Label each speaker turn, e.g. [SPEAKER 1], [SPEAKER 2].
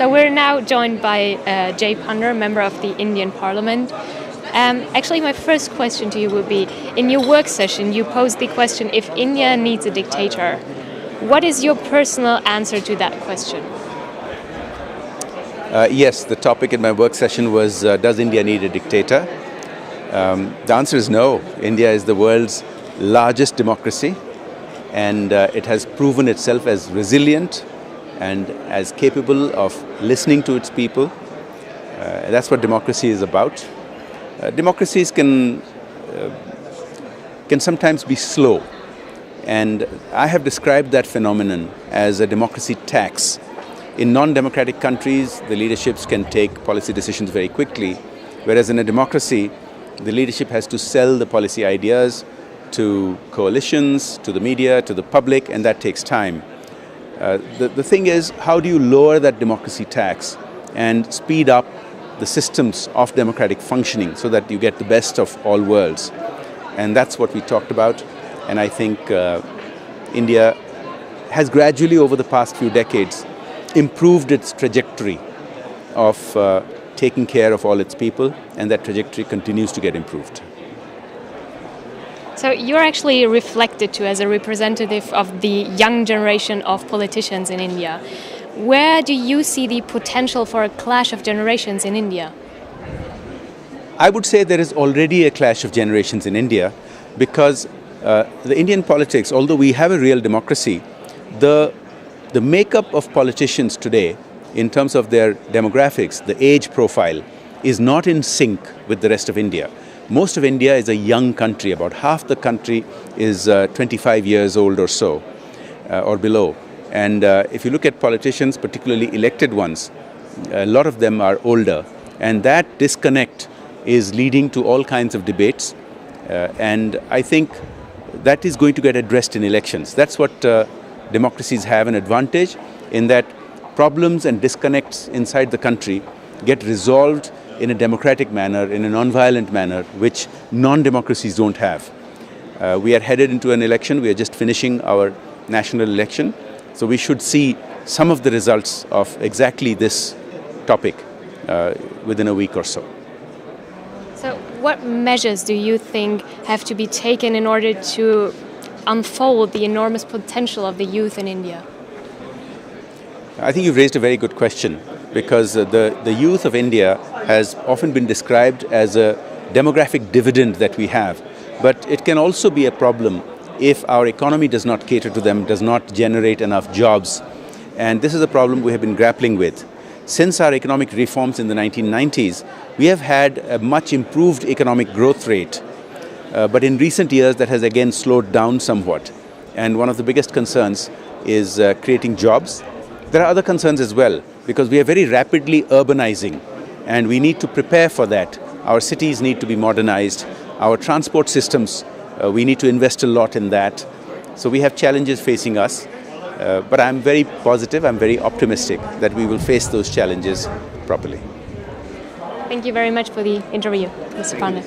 [SPEAKER 1] So we're now joined by Jay Panda, member of the Indian Parliament. Actually, my first question to you would be, in your work session, you posed the question, if India needs a dictator. What is your personal answer to that question?
[SPEAKER 2] Yes, the topic in my work session was, does India need a dictator? The answer is no. India is the world's largest democracy, and it has proven itself as resilient and as capable of listening to its people. That's what democracy is about. Democracies can sometimes be slow, and I have described that phenomenon as a democracy tax. In non-democratic countries, the leaderships can take policy decisions very quickly, whereas in a democracy, the leadership has to sell the policy ideas to coalitions, to the media, to the public, and that takes time. The thing is, how do you lower that democracy tax and speed up the systems of democratic functioning so that you get the best of all worlds? And that's what we talked about. And I think India has gradually, over the past few decades, improved its trajectory of taking care of all its people, and that trajectory continues to get improved.
[SPEAKER 1] So you're actually reflected to as a representative of the young generation of politicians in India. Where do you see the potential for a clash of generations in India?
[SPEAKER 2] I would say there is already a clash of generations in India, because the Indian politics, although we have a real democracy, the makeup of politicians today, in terms of their demographics, the age profile, is not in sync with the rest of India. Most of India is a young country. About half the country is 25 years old or so, or below. And if you look at politicians, particularly elected ones, a lot of them are older. And that disconnect is leading to all kinds of debates. And I think that is going to get addressed in elections. That's what democracies have an advantage, in that problems and disconnects inside the country get resolved in a democratic manner, in a non-violent manner, which non-democracies don't have. We are headed into an election. We are just finishing our national election. So we should see some of the results of exactly this topic within a week or so.
[SPEAKER 1] So what measures do you think have to be taken in order to unfold the enormous potential of the youth in India?
[SPEAKER 2] I think you've raised a very good question, because the youth of India has often been described as a demographic dividend that we have. But it can also be a problem if our economy does not cater to them, does not generate enough jobs. And this is a problem we have been grappling with. Since our economic reforms in the 1990s, we have had a much improved economic growth rate. But in recent years, that has again slowed down somewhat. And one of the biggest concerns is creating jobs. There are other concerns as well, because we are very rapidly urbanizing, and we need to prepare for that. Our cities need to be modernized. Our transport systems, we need to invest a lot in that. So we have challenges facing us, but I'm very positive, I'm very optimistic that we will face those challenges properly.
[SPEAKER 1] Thank you very much for the interview, Mr. Panda.